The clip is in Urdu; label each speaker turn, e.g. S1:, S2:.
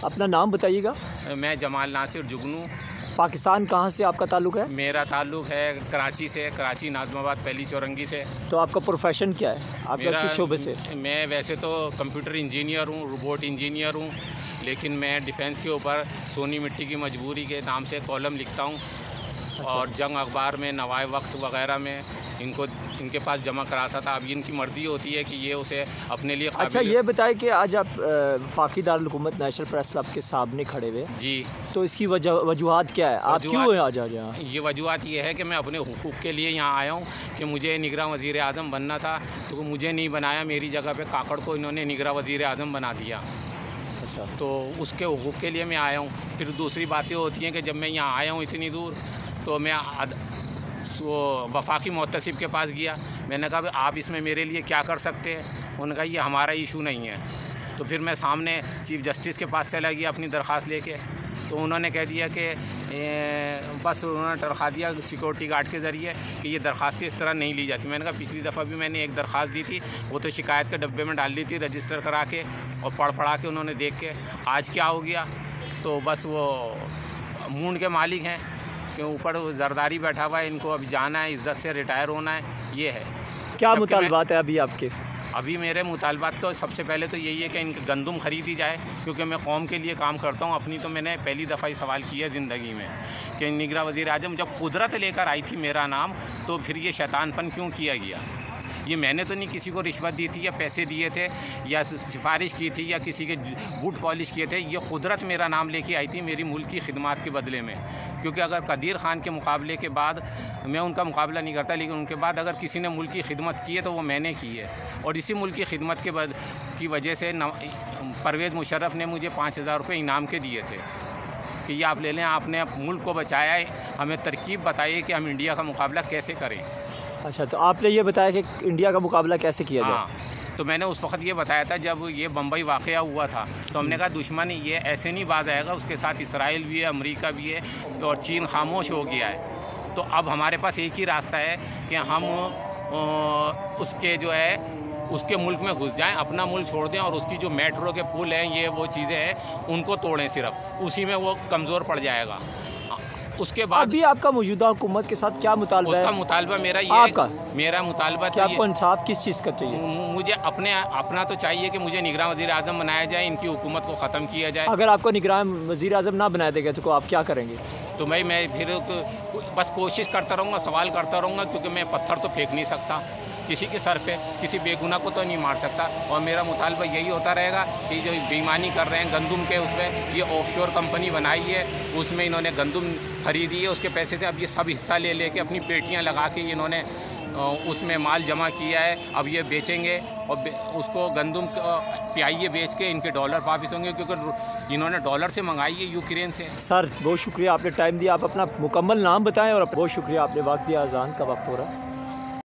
S1: اپنا نام بتائیے گا.
S2: میں جمال ناصر جگنو.
S1: پاکستان کہاں سے آپ کا تعلق ہے؟
S2: میرا تعلق ہے کراچی سے، کراچی ناظم آباد پہلی چورنگی سے.
S1: تو آپ کا پروفیشن کیا ہے؟ آپ کا کس شعبے سے؟
S2: میں ویسے تو کمپیوٹر انجینئر ہوں، روبوٹ انجینئر ہوں، لیکن میں ڈیفینس کے اوپر سونی مٹی کی مجبوری کے نام سے کالم لکھتا ہوں. اور جنگ اخبار میں، نوائے وقت وغیرہ میں ان کے پاس جمع کراتا تھا. اب ان کی مرضی ہوتی ہے کہ یہ اسے اپنے لیے قابل.
S1: اچھا یہ بتائیں کہ آج آپ وفاقی دارالحکومت نیشنل پریس کلب کے سامنے کھڑے ہوئے.
S2: جی.
S1: تو اس کی وجوہات کیا ہے؟ آپ کیوں ہیں آج یہاں؟
S2: یہ وجوہات یہ ہے کہ میں اپنے حقوق کے لیے یہاں آیا ہوں کہ مجھے نگراں وزیر اعظم بننا تھا، تو مجھے نہیں بنایا. میری جگہ پہ کاکڑ کو انہوں نے نگراں وزیر اعظم بنا دیا.
S1: اچھا.
S2: تو اس کے حقوق کے لیے میں آیا ہوں. پھر دوسری باتیں ہوتی ہیں کہ جب میں یہاں آیا ہوں اتنی دور، تو میں وفاقی محتسب کے پاس گیا. میں نے کہا آپ اس میں میرے لیے کیا کر سکتے ہیں؟ انہوں نے کہا یہ ہمارا ایشو نہیں ہے. تو پھر میں سامنے چیف جسٹس کے پاس چلا گیا اپنی درخواست لے کے. تو انہوں نے کہہ دیا کہ بس انہوں نے ٹرخا دیا سیکورٹی گارڈ کے ذریعے کہ یہ درخواستیں اس طرح نہیں لی جاتی. میں نے کہا پچھلی دفعہ بھی میں نے ایک درخواست دی تھی، وہ تو شکایت کے ڈبے میں ڈال دی تھی رجسٹر کرا کے اور پڑھا کے انہوں نے دیکھ کے. آج کیا ہو گیا؟ تو بس وہ مونڈ کے مالک ہیں کہ اوپر زرداری بیٹھا ہوا ہے، ان کو اب جانا ہے، عزت سے ریٹائر ہونا ہے. یہ ہے.
S1: کیا مطالبات ہیں ابھی آپ کے؟
S2: ابھی میرے مطالبات تو سب سے پہلے تو یہی ہے کہ ان کی گندم خریدی جائے، کیونکہ میں قوم کے لیے کام کرتا ہوں. اپنی تو میں نے پہلی دفعہ ہی سوال کیا ہے زندگی میں کہ نگراں وزیر اعظم جب قدرت لے کر آئی تھی میرا نام، تو پھر یہ شیطان پن کیوں کیا گیا؟ یہ میں نے تو نہیں کسی کو رشوت دی تھی یا پیسے دیے تھے یا سفارش کی تھی یا کسی کے بوٹ پالش کیے تھے. یہ قدرت میرا نام لے کے آئی تھی میری ملک کی خدمات کے بدلے میں. کیونکہ اگر قدیر خان کے مقابلے کے بعد میں ان کا مقابلہ نہیں کرتا، لیکن ان کے بعد اگر کسی نے ملک کی خدمت کی ہے تو وہ میں نے کی ہے. اور اسی ملک کی خدمت کی وجہ سے پرویز مشرف نے مجھے 5,000 روپے انعام کے دیے تھے کہ یہ آپ لے لیں، آپ نے ملک کو بچایا ہے. ہمیں ترکیب بتائیے کہ ہم انڈیا کا مقابلہ کیسے کریں.
S1: اچھا تو آپ نے یہ بتایا کہ انڈیا کا مقابلہ کیسے کیا جائے؟
S2: ہاں، تو میں نے اس وقت یہ بتایا تھا جب یہ بمبئی واقعہ ہوا تھا، تو ہم نے کہا دشمن یہ ایسے نہیں باز آئے گا، اس کے ساتھ اسرائیل بھی ہے، امریکہ بھی ہے اور چین خاموش ہو گیا ہے. تو اب ہمارے پاس ایک ہی راستہ ہے کہ ہم اس کے ملک میں گھس جائیں، اپنا ملک چھوڑ دیں اور اس کی جو میٹرو کے پل ہیں، یہ وہ چیزیں ہیں، ان کو توڑیں. صرف اسی میں وہ کمزور پڑ جائے گا. اس کے بعد
S1: ابھی آپ کا موجودہ حکومت کے ساتھ کیا مطالبہ ہے؟
S2: اس کا مطالبہ میرا یہ
S1: آپ کا
S2: میرا مطالبہ
S1: کہ آپ کو انصاف کس چیز کا چاہیے؟
S2: مجھے اپنا تو چاہیے کہ مجھے نگراں وزیر اعظم بنایا جائے، ان کی حکومت کو ختم کیا جائے.
S1: اگر آپ کو نگراں وزیر اعظم نہ بنایا دے گا تو آپ کیا کریں گے؟
S2: تو میں پھر بس کوشش کرتا رہوں گا، سوال کرتا رہوں گا، کیونکہ میں پتھر تو پھینک نہیں سکتا کسی کے سر پہ، کسی بے گناہ کو تو نہیں مار سکتا. اور میرا مطالبہ یہی ہوتا رہے گا کہ جو بےایمانی کر رہے ہیں گندم کے، اس میں یہ آف شور کمپنی بنائی ہے، اس میں انہوں نے گندم خریدی ہے، اس کے پیسے سے اب یہ سب حصہ لے کے اپنی پیٹیاں لگا کے انہوں نے اس میں مال جمع کیا ہے. اب یہ بیچیں گے اور اس کو گندم پیائیے بیچ کے ان کے ڈالر واپس ہوں گے، کیونکہ انہوں نے ڈالر سے منگائی ہے یوکرین سے.
S1: سر بہت شکریہ، آپ نے ٹائم دیا. آپ اپنا مکمل نام بتائیں اور بہت شکریہ، آپ نے وقت دیا. اذان کا وقت ہو رہا ہے.